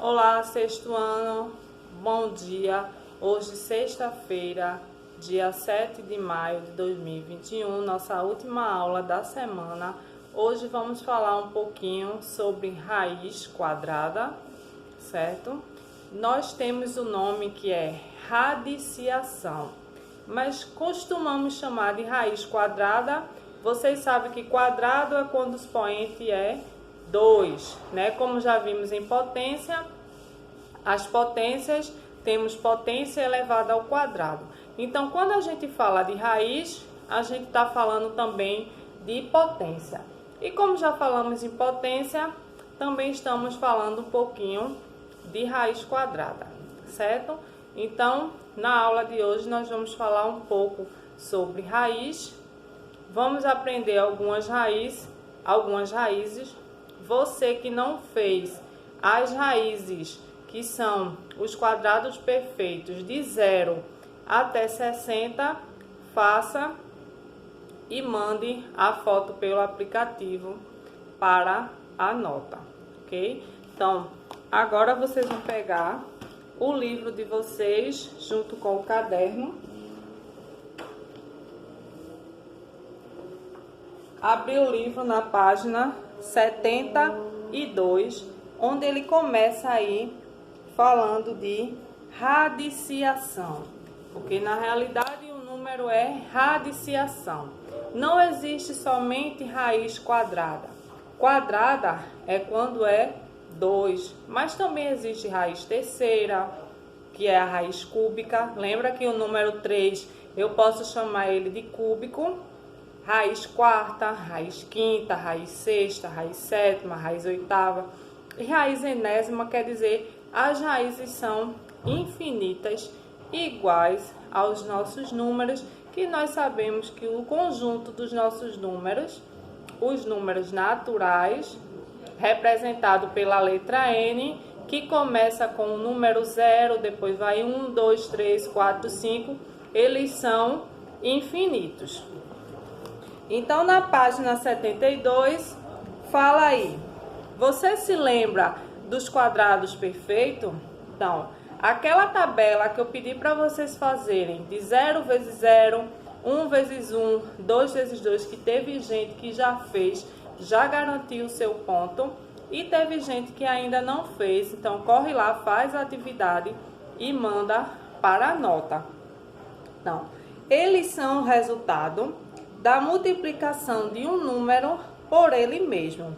Olá, sexto ano, bom dia. Hoje, sexta-feira, dia 7 de maio de 2021, nossa última aula da semana. Hoje vamos falar um pouquinho sobre raiz quadrada, certo? Nós temos o nome que é radiciação, mas costumamos chamar de raiz quadrada. Vocês sabem que quadrado é quando o expoente é 2, né? Como já vimos em potência, as potências, temos potência elevada ao quadrado. Então, quando a gente fala de raiz, a gente está falando também de potência. E como já falamos em potência, também estamos falando um pouquinho de raiz quadrada, certo? Então, na aula de hoje, nós vamos falar um pouco sobre raiz. Vamos aprender algumas raízes. Você que não fez as raízes, que são os quadrados perfeitos de 0 até 60, faça e mande a foto pelo aplicativo para a nota, ok? Então, agora vocês vão pegar o livro de vocês junto com o caderno. Abrir o livro na página 72, onde ele começa aí falando de radiciação, porque na realidade o número é radiciação. Não existe somente raiz quadrada. Quadrada é quando é 2, mas também existe raiz terceira, que é a raiz cúbica. Lembra que o número 3 eu posso chamar ele de cúbico. Raiz quarta, raiz quinta, raiz sexta, raiz sétima, raiz oitava. E raiz enésima quer dizer as raízes são infinitas, iguais aos nossos números, que nós sabemos que o conjunto dos nossos números, os números naturais, representado pela letra N, que começa com o número 0, depois vai 1, 2, 3, 4, 5, eles são infinitos. Então, na página 72, fala aí. Você se lembra dos quadrados perfeitos? Então, aquela tabela que eu pedi para vocês fazerem de 0 vezes 0, 1 vezes 1, 2 vezes 2, que teve gente que já fez, já garantiu o seu ponto, e teve gente que ainda não fez. Então, corre lá, faz a atividade e manda para a nota. Então, eles são o resultado da multiplicação de um número por ele mesmo.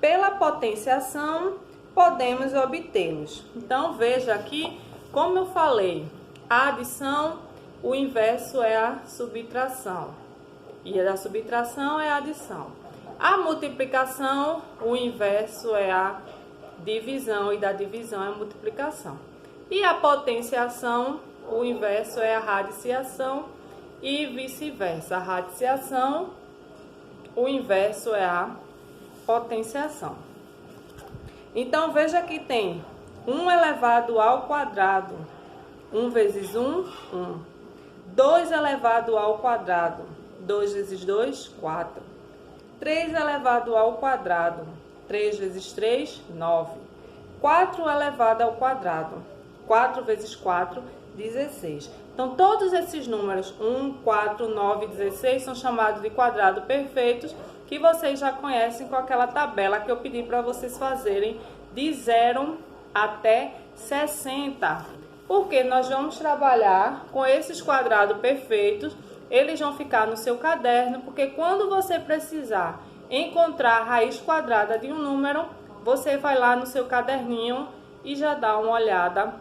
Pela potenciação, podemos obtê-los. Então, veja aqui, como eu falei, a adição, o inverso é a subtração. E a subtração é a adição. A multiplicação, o inverso é a divisão, e da divisão é a multiplicação. E a potenciação, o inverso é a radiciação, e vice-versa. A radiciação, o inverso é a potenciação. Então, veja que tem 1 elevado ao quadrado. 1 vezes 1, 1. 2 elevado ao quadrado. 2 vezes 2, 4. 3 elevado ao quadrado. 3 vezes 3, 9. 4 elevado ao quadrado. 4 vezes 4, 16. Então, todos esses números, 1, 4, 9, 16, são chamados de quadrados perfeitos, que vocês já conhecem com aquela tabela que eu pedi para vocês fazerem de 0 até 60. Porque nós vamos trabalhar com esses quadrados perfeitos, eles vão ficar no seu caderno, porque quando você precisar encontrar a raiz quadrada de um número, você vai lá no seu caderninho e já dá uma olhada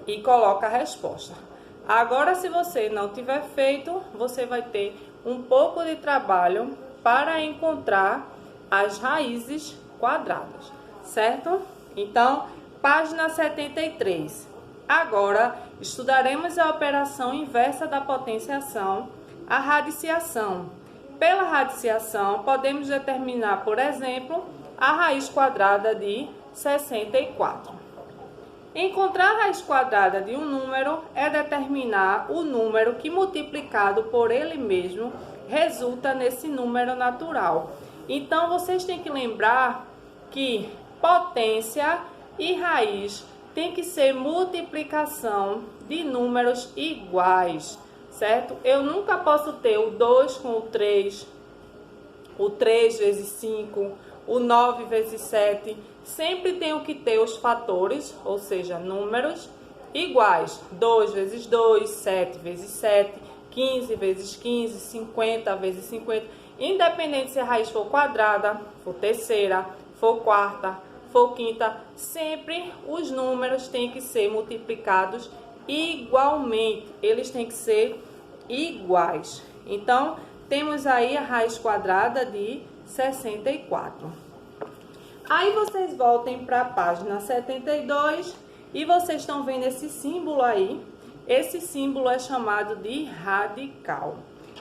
e coloca a resposta. Agora, se você não tiver feito, você vai ter um pouco de trabalho para encontrar as raízes quadradas, certo? Então, página 73. Agora, estudaremos a operação inversa da potenciação, a radiciação. Pela radiciação, podemos determinar, por exemplo, a raiz quadrada de 64. Encontrar a raiz quadrada de um número é determinar o número que, multiplicado por ele mesmo, resulta nesse número natural. Então, vocês têm que lembrar que potência E raiz tem que ser multiplicação de números iguais, certo? Eu nunca posso ter o 2 com o 3 vezes 5, o 9 vezes 7. Sempre tenho que ter os fatores, ou seja, números iguais. 2 vezes 2, 7 vezes 7, 15 vezes 15, 50 vezes 50. Independente se a raiz for quadrada, for terceira, for quarta, for quinta, sempre os números têm que ser multiplicados igualmente. Eles têm que ser iguais. Então, temos aí a raiz quadrada de 64. Aí vocês voltem para a página 72 e vocês estão vendo esse símbolo aí. Esse símbolo é chamado de radical.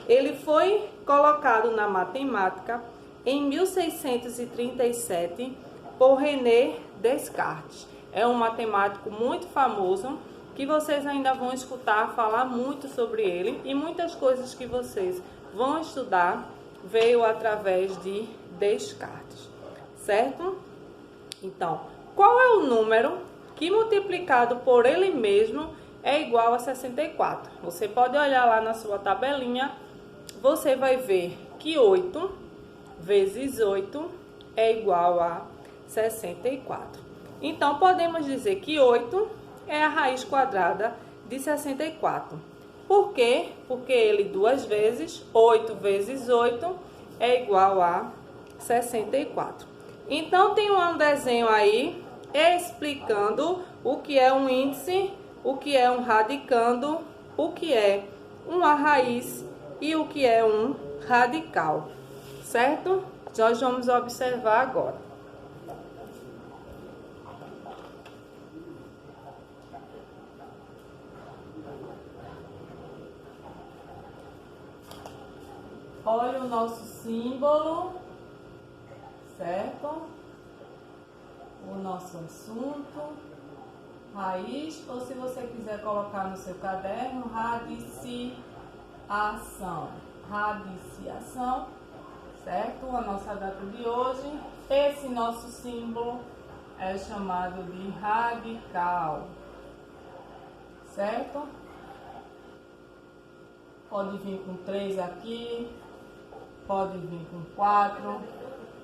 Ele foi colocado na matemática em 1637 por René Descartes. É um matemático muito famoso que vocês ainda vão escutar falar muito sobre ele, e muitas coisas que vocês vão estudar veio através de Descartes, certo? Então, qual é o número que multiplicado por ele mesmo é igual a 64? Você pode olhar lá na sua tabelinha, você vai ver que 8 vezes 8 é igual a 64. Então, podemos dizer que 8 é a raiz quadrada de 64. Por quê? Porque ele duas vezes, 8 vezes 8 é igual a 64. Então, tem um desenho aí explicando o que é um índice, o que é um radicando, o que é uma raiz e o que é um radical, certo? Nós vamos observar agora. Olha o nosso símbolo, certo? O nosso assunto, raiz, ou se você quiser colocar no seu caderno, radiciação. Radiciação, certo? A nossa data de hoje. Esse nosso símbolo é chamado de radical, certo? Pode vir com 3 aqui, pode vir com 4,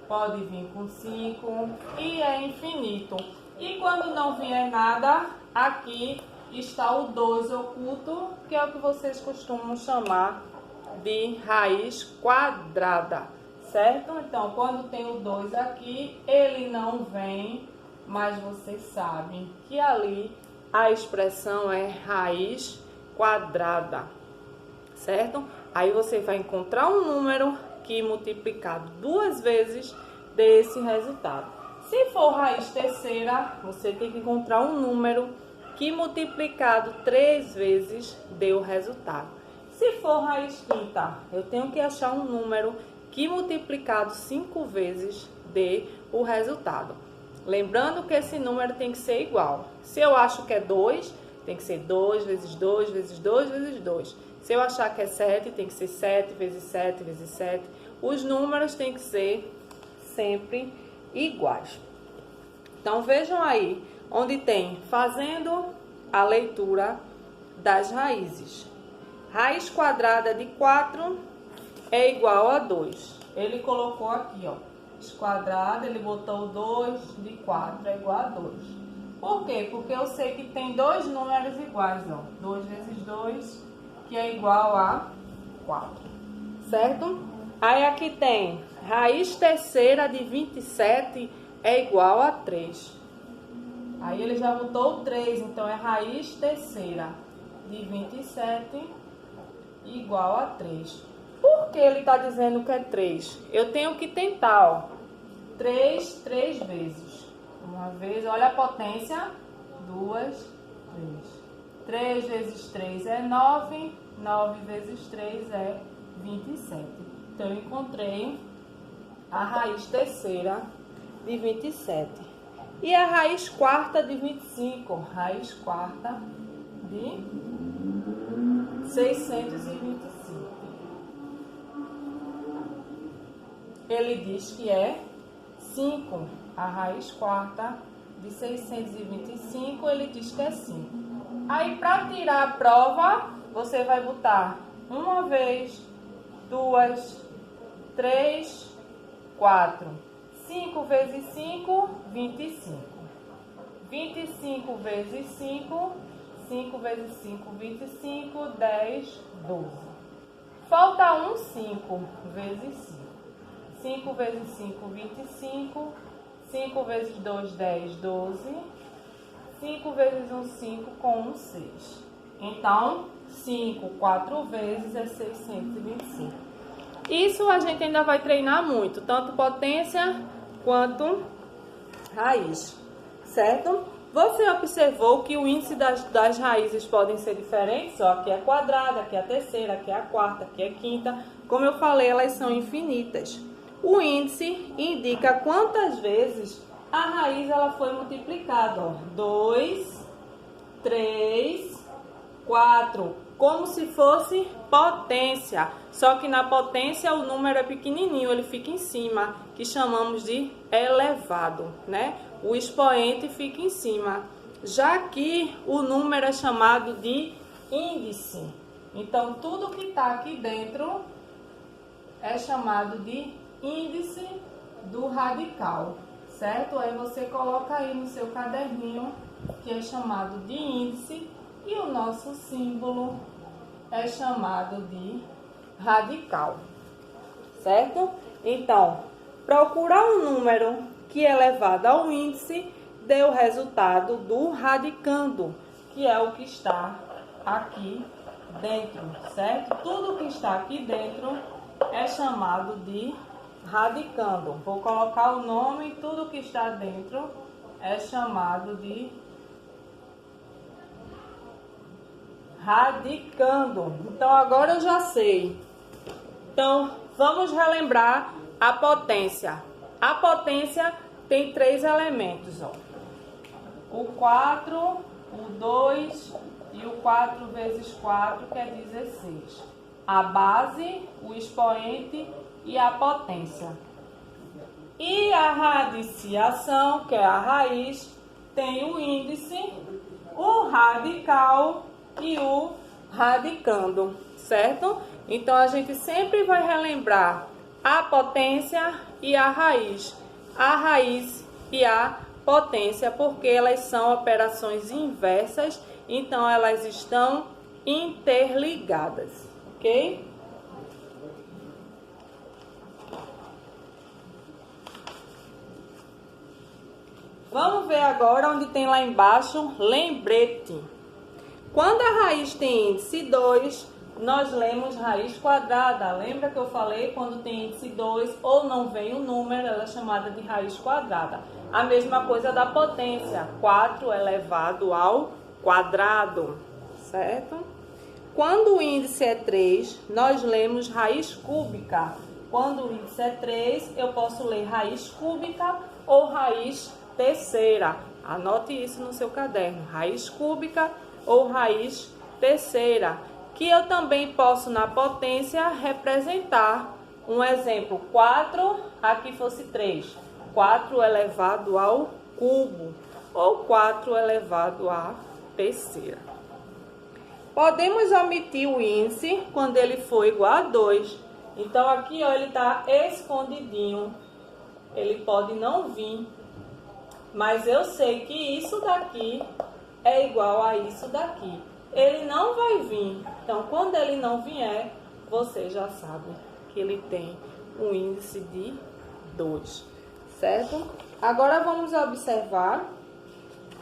pode vir com 5 e é infinito. E quando não vier nada, aqui está o 2 oculto, que é o que vocês costumam chamar de raiz quadrada, certo? Então, quando tem o 2 aqui, ele não vem, mas vocês sabem que ali a expressão é raiz quadrada, certo? Aí você vai encontrar um número que multiplicado duas vezes dê esse resultado. Se for raiz terceira, você tem que encontrar um número que multiplicado 3 vezes dê o resultado. Se for raiz quinta, eu tenho que achar um número que multiplicado 5 vezes dê o resultado. Lembrando que esse número tem que ser igual. Se eu acho que é 2, tem que ser 2 vezes 2 vezes 2 vezes 2. Se eu achar que é 7, tem que ser 7 vezes 7 vezes 7. Os números têm que ser sempre iguais. Então, vejam aí, onde tem fazendo a leitura das raízes. Raiz quadrada de 4 é igual a 2. Ele colocou aqui, ó, raiz quadrada, ele botou 2 de 4 é igual a 2. Por quê? Porque eu sei que tem dois números iguais, ó. 2 vezes 2, que é igual a 4, certo? Aí aqui tem raiz terceira de 27 é igual a 3. Aí ele já botou 3, então é raiz terceira de 27 igual a 3. Por que ele está dizendo que é 3? Eu tenho que tentar, ó. 3 vezes. Uma vez, olha a potência. 2, 3. 3 vezes 3 é 9. 9 vezes 3 é 27. Então, eu encontrei a raiz terceira de 27. E a raiz quarta de 25. Raiz quarta de 625. Ele diz que é 5. A raiz quarta de 625, ele diz que é 5. Aí, para tirar a prova, você vai botar uma vez, 2, 3, 4. 5 vezes 5, 25. 25 vezes 5, 5 vezes 5, 25, 10, 12. Falta um 5 vezes 5. 5 vezes 5, 25. 5 vezes 2, 10, 12. 5 vezes 1, 5, com 1, 6. Então, 5, 4 vezes é 625. Isso a gente ainda vai treinar muito, tanto potência quanto raiz, certo? Você observou que o índice das raízes podem ser diferentes? Ó, aqui é a quadrada, aqui é a terceira, aqui é a quarta, aqui é a quinta. Como eu falei, elas são infinitas. O índice indica quantas vezes a raiz ela foi multiplicada. Ó. 2, 3, 4. Como se fosse potência. Só que na potência o número é pequenininho, ele fica em cima, que chamamos de elevado, né? O expoente fica em cima. Já que o número é chamado de índice. Então, tudo que está aqui dentro é chamado de índice do radical, certo? Aí você coloca aí no seu caderninho, que é chamado de índice, e o nosso símbolo é chamado de radical, certo? Então, procurar um número que é elevado ao índice dê o resultado do radicando, que é o que está aqui dentro, certo? Tudo que está aqui dentro é chamado de radicando. Vou colocar o nome, tudo que está dentro é chamado de radicando. Então, agora eu já sei. Então, vamos relembrar a potência. A potência tem 3 elementos, ó. O 4, o 2 e o 4 vezes 4, que é 16. A base, o expoente e a potência. E a radiciação, que é a raiz, tem o índice, o radical e o radicando, certo? Então, a gente sempre vai relembrar a potência e a raiz e a potência, porque elas são operações inversas, então elas estão interligadas, ok? Vamos ver agora onde tem lá embaixo lembrete. Quando a raiz tem índice 2, nós lemos raiz quadrada. Lembra que eu falei quando tem índice 2 ou não vem o número, ela é chamada de raiz quadrada. A mesma coisa da potência, 4 elevado ao quadrado, certo? Quando o índice é 3, nós lemos raiz cúbica. Quando o índice é 3, eu posso ler raiz cúbica ou raiz terceira. Anote isso no seu caderno, raiz cúbica ou raiz terceira, que eu também posso na potência representar. Um exemplo, 4, aqui fosse 3, 4 elevado ao cubo, ou 4 elevado à terceira. Podemos omitir o índice quando ele for igual a 2. Então, aqui ó, ele está escondidinho, ele pode não vir, mas eu sei que isso daqui é igual a isso daqui. Ele não vai vir. Então, quando ele não vier, você já sabe que ele tem um índice de 2, certo? Agora, vamos observar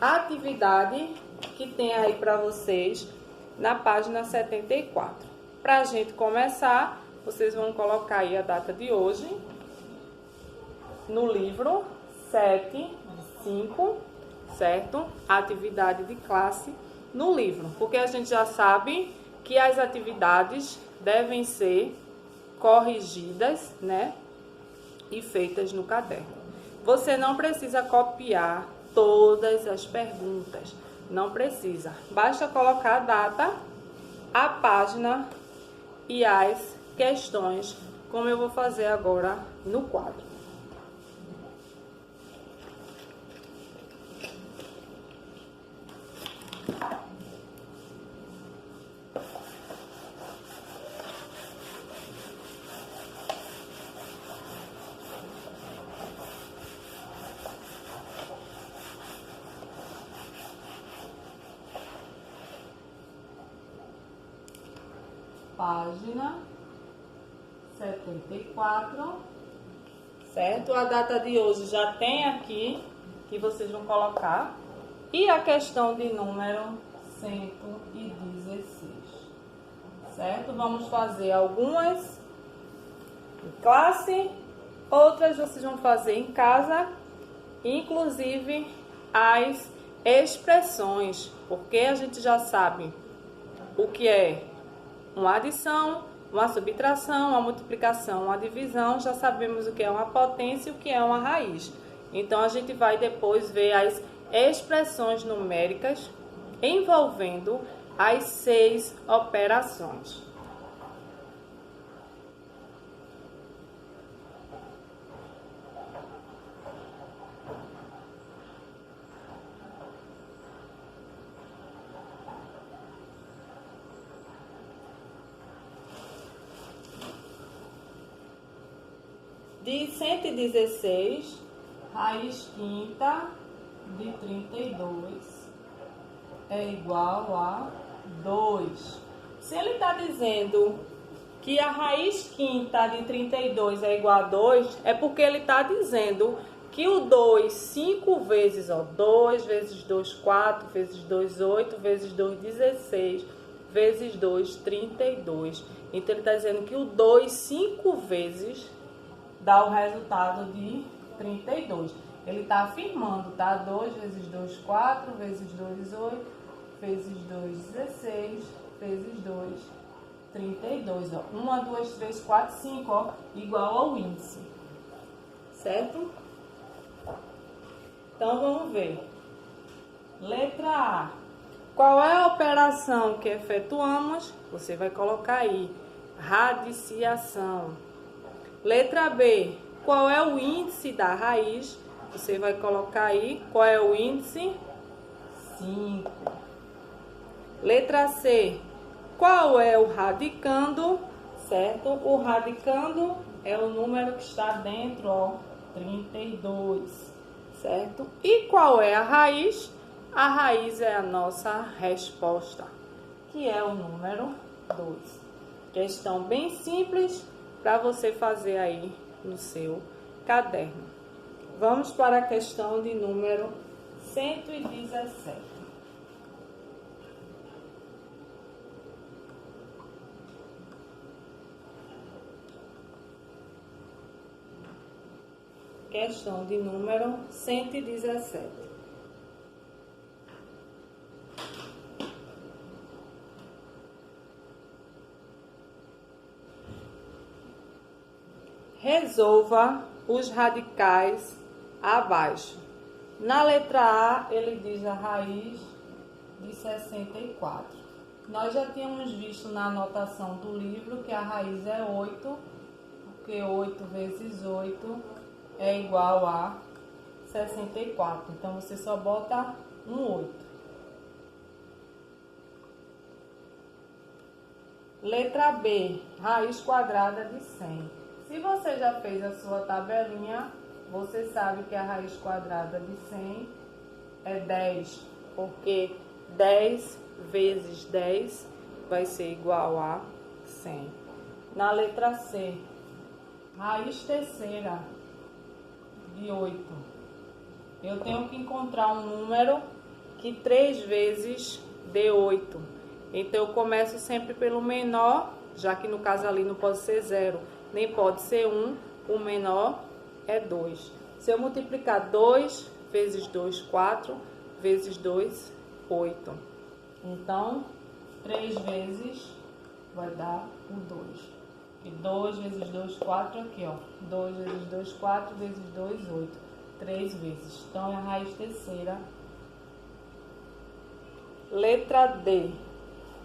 a atividade que tem aí para vocês na página 74. Para a gente começar, vocês vão colocar aí a data de hoje no livro 7/5, certo? Atividade de classe no livro, porque a gente já sabe que as atividades devem ser corrigidas, né? E feitas no caderno. Você não precisa copiar todas as perguntas, não precisa. Basta colocar a data, a página e as questões, como eu vou fazer agora no quadro. página 74, certo? A data de hoje já tem aqui, que vocês vão colocar. E a questão de número 116, certo? Vamos fazer algumas em classe, outras vocês vão fazer em casa, inclusive as expressões, porque a gente já sabe o que é uma adição, uma subtração, uma multiplicação, uma divisão, já sabemos o que é uma potência e o que é uma raiz. Então, a gente vai depois ver as expressões numéricas envolvendo as 6 operações. De 116, raiz quinta de 32 é igual a 2. Se ele está dizendo que a raiz quinta de 32 é igual a 2, é porque ele está dizendo que o 2, 5 vezes, 2 vezes 2, 4, vezes 2, 8, vezes 2, 16, vezes 2, 32. Então, ele está dizendo que o 2, 5 vezes dá o resultado de 32. Ele está afirmando, tá? 2 vezes 2, 4, vezes 2, 8, vezes 2, 16, vezes 2, 32. 1, 2, 3, 4, 5, igual ao índice. Certo? Então, vamos ver. Letra A. Qual é a operação que efetuamos? Você vai colocar aí, radiciação. Letra B, qual é o índice da raiz? Você vai colocar aí, qual é o índice? 5. Letra C, qual é o radicando? Certo? O radicando é o número que está dentro, 32. Certo? E qual é a raiz? A raiz é a nossa resposta, que é o número 2. Questão bem simples para você fazer aí no seu caderno. Vamos para a questão de número 117. Questão de número 117. Resolva os radicais abaixo. Na letra A, ele diz a raiz de 64. Nós já tínhamos visto na anotação do livro que a raiz é 8, porque 8 vezes 8 é igual a 64. Então, você só bota um 8. Letra B, raiz quadrada de 100. Se você já fez a sua tabelinha, você sabe que a raiz quadrada de 100 é 10, porque 10 vezes 10 vai ser igual a 100. Na letra C, raiz terceira de 8. Eu tenho que encontrar um número que 3 vezes dê 8. Então, eu começo sempre pelo menor, já que no caso ali não pode ser 0, nem pode ser 1, o menor é 2. Se eu multiplicar 2 vezes 2, 4, vezes 2, 8. Então, 3 vezes vai dar o 2. E 2 vezes 2, 4 aqui, 2 vezes 2, 4, vezes 2, 8. 3 vezes. Então, é a raiz terceira. Letra D.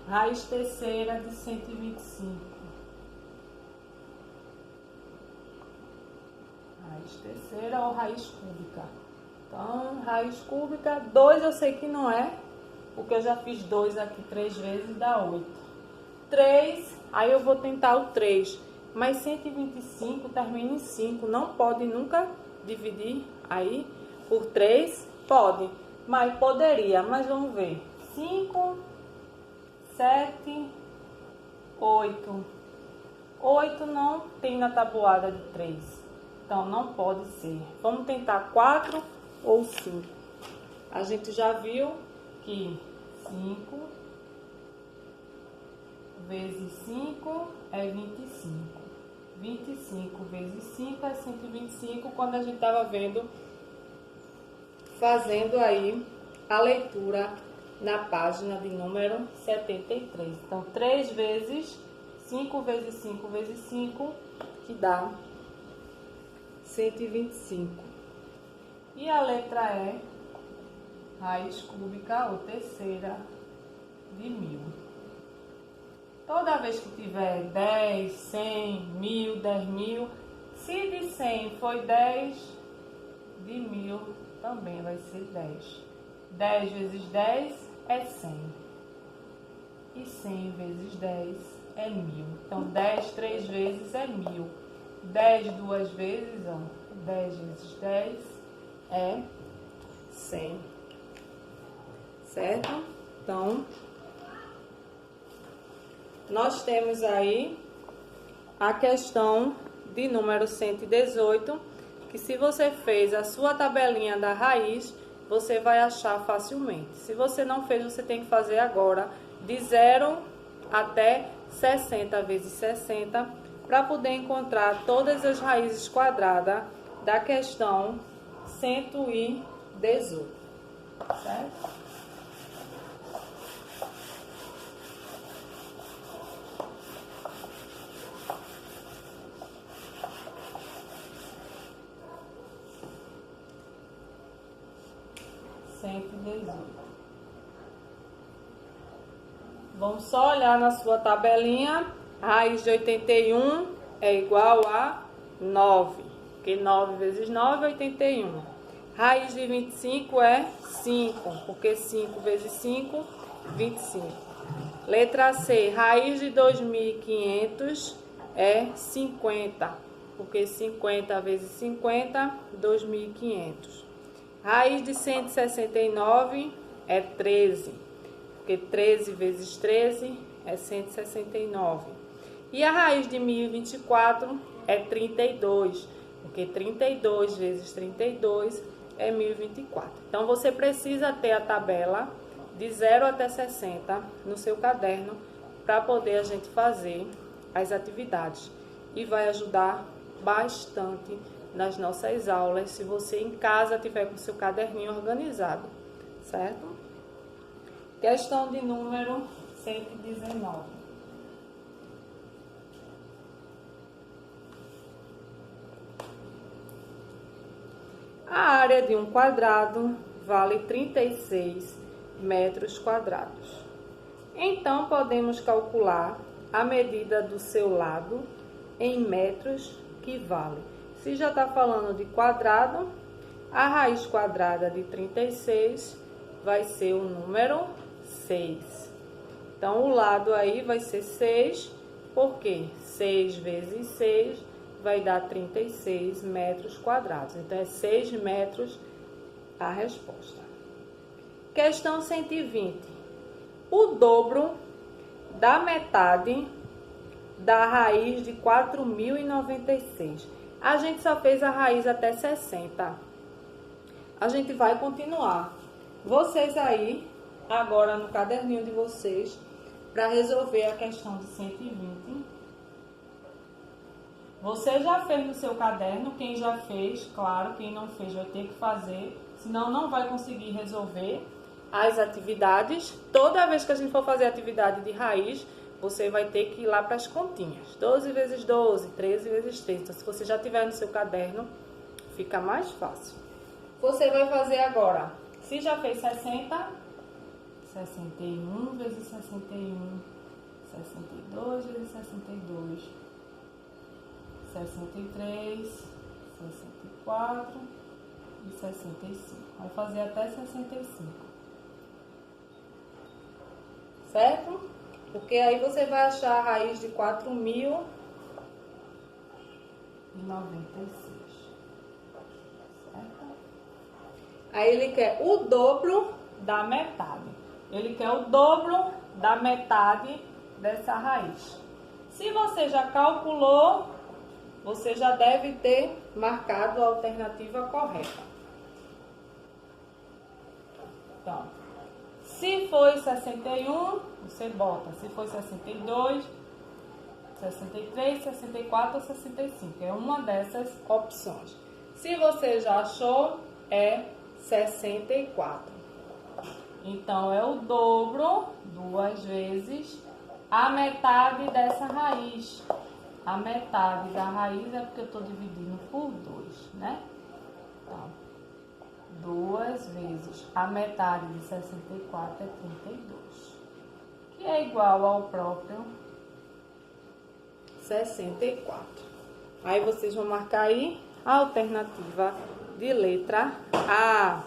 Raiz terceira de 125. Raiz terceira ou raiz cúbica. Então, raiz cúbica, 2 eu sei que não é, porque eu já fiz 2 aqui 3 vezes, dá 8. 3, aí eu vou tentar o 3, mas 125 termina em 5, não pode nunca dividir aí por 3? Pode, mas poderia, mas vamos ver. 5, 7, 8. 8 não tem na tabuada de 3. Então, não pode ser. Vamos tentar 4 ou 5. A gente já viu que 5 vezes 5 é 25. 25 vezes 5 é 125, quando a gente estava fazendo aí a leitura na página de número 73. Então, 3 vezes 5 vezes 5 vezes 5, que dá 125. E a letra E, raiz cúbica ou terceira de 1000. Toda vez que tiver 10, 100, 1000, 10.000, se de 100 foi 10, de 1000 também vai ser 10. 10 vezes 10 é 100. E 100 vezes 10 é 1000. Então, 10 3 vezes é 1000. 10 duas vezes, ó, 10 vezes 10 é 100. Certo? Então, nós temos aí a questão de número 118, que se você fez a sua tabelinha da raiz, você vai achar facilmente. Se você não fez, você tem que fazer agora de 0 até 60 vezes 60, para poder encontrar todas as raízes quadradas da questão 118, certo? Vamos só olhar na sua tabelinha. Raiz de 81 é igual a 9, porque 9 vezes 9 é 81. Raiz de 25 é 5, porque 5 vezes 5, 25. Letra C, raiz de 2.500 é 50, porque 50 vezes 50, 2.500. Raiz de 169 é 13, porque 13 vezes 13 é 169. E a raiz de 1024 é 32, porque 32 vezes 32 é 1024. Então, você precisa ter a tabela de 0 até 60 no seu caderno para poder a gente fazer as atividades. E vai ajudar bastante nas nossas aulas, se você em casa tiver com seu caderninho organizado, certo? Questão de número 119. A área de um quadrado vale 36 metros quadrados. Então, podemos calcular a medida do seu lado em metros que vale. Se já está falando de quadrado, a raiz quadrada de 36 vai ser o número 6. Então, o lado aí vai ser 6, porque 6 vezes 6 vai dar 36 metros quadrados. Então, é 6 metros a resposta. Questão 120. O dobro da metade da raiz de 4.096. A gente só fez a raiz até 60. A gente vai continuar. Vocês aí, agora no caderninho de vocês, para resolver a questão de 120. Você já fez no seu caderno, quem já fez, claro, quem não fez vai ter que fazer, senão não vai conseguir resolver as atividades. Toda vez que a gente for fazer atividade de raiz, você vai ter que ir lá para as continhas. 12 vezes 12, 13 vezes 13. Então, se você já tiver no seu caderno, fica mais fácil. Você vai fazer agora, se já fez 60, 61 vezes 61, 62 vezes 62, 63, 64 e 65. Vai fazer até 65. Certo? Porque aí você vai achar a raiz de 4.096. Certo? Aí ele quer o dobro da metade. Ele quer o dobro da metade dessa raiz. Se você já calculou, você já deve ter marcado a alternativa correta. Então, se foi 61, você bota. Se foi 62, 63, 64 ou 65. É uma dessas opções. Se você já achou, é 64. Então, é o dobro, 2 vezes, a metade dessa raiz. A metade da raiz é porque eu estou dividindo por 2, né? Então, 2 vezes a metade de 64 é 32, que é igual ao próprio 64. Aí vocês vão marcar aí a alternativa de letra A.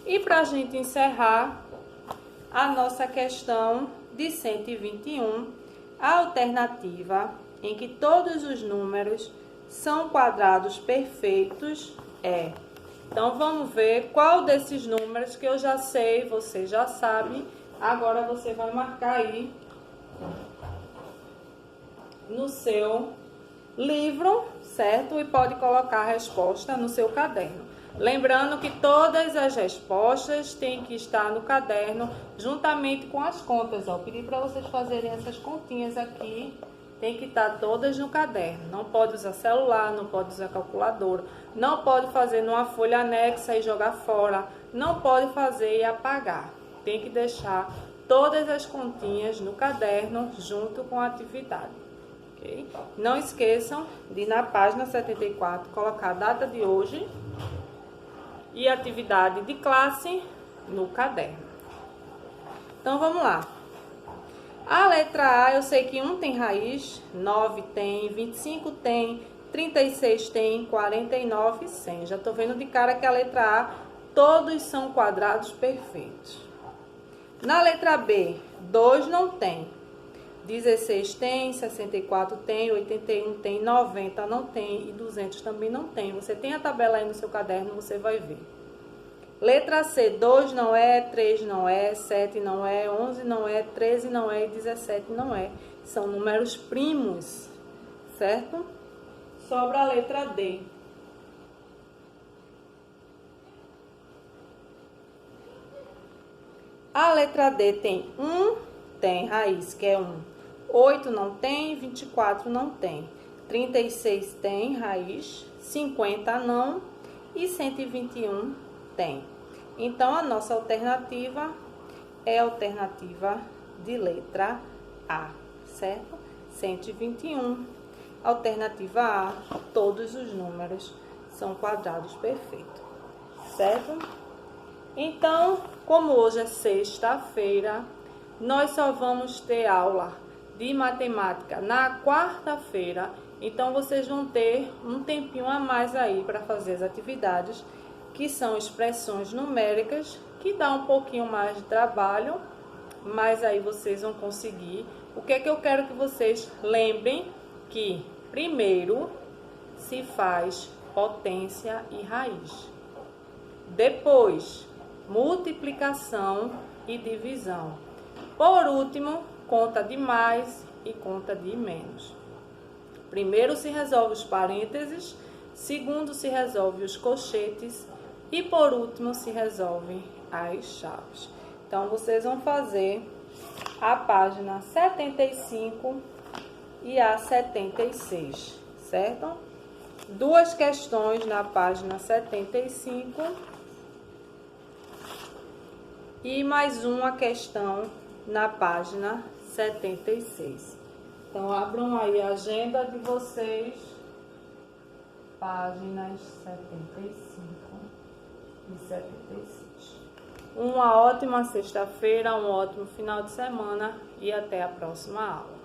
E para a gente encerrar a nossa questão de 121, a alternativa em que todos os números são quadrados perfeitos é. Então, vamos ver qual desses números que eu já sei, você já sabe. Agora, você vai marcar aí no seu livro, certo? E pode colocar a resposta no seu caderno. Lembrando que todas as respostas têm que estar no caderno, juntamente com as contas. Ó, pedi para vocês fazerem essas continhas aqui. Tem que estar todas no caderno. Não pode usar celular, não pode usar calculadora. Não pode fazer numa folha anexa e jogar fora. Não pode fazer e apagar. Tem que deixar todas as continhas no caderno junto com a atividade. Okay? Não esqueçam de, na página 74, colocar a data de hoje e atividade de classe no caderno. Então, vamos lá. A letra A, eu sei que 1 tem raiz, 9 tem, 25 tem, 36 tem, 49 e 100. Já estou vendo de cara que a letra A, todos são quadrados perfeitos. Na letra B, 2 não tem, 16 tem, 64 tem, 81 tem, 90 não tem e 200 também não tem. Você tem a tabela aí no seu caderno, você vai ver. Letra C, 2 não é, 3 não é, 7 não é, 11 não é, 13 não é e 17 não é. São números primos, certo? Sobra a letra D. A letra D tem 1, tem raiz, que é 1. 8 não tem, 24 não tem. 36 tem raiz, 50 não e 121 tem. Então, a nossa alternativa é a alternativa de letra A, certo? 121. Alternativa A, todos os números são quadrados perfeitos, certo? Então, como hoje é sexta-feira, nós só vamos ter aula de matemática na quarta-feira. Então, vocês vão ter um tempinho a mais aí para fazer as atividades, que são expressões numéricas, que dá um pouquinho mais de trabalho, mas aí vocês vão conseguir. O que é que eu quero que vocês lembrem? Que primeiro se faz potência e raiz. Depois, multiplicação e divisão. Por último, conta de mais e conta de menos. Primeiro se resolve os parênteses, segundo se resolve os colchetes e por último se resolve as chaves. Então, vocês vão fazer a página 75 e a 76, certo? 2 questões na página 75 e mais uma questão na página 76. Então, abram aí a agenda de vocês, páginas 75 e 76. Uma ótima sexta-feira, um ótimo final de semana e até a próxima aula.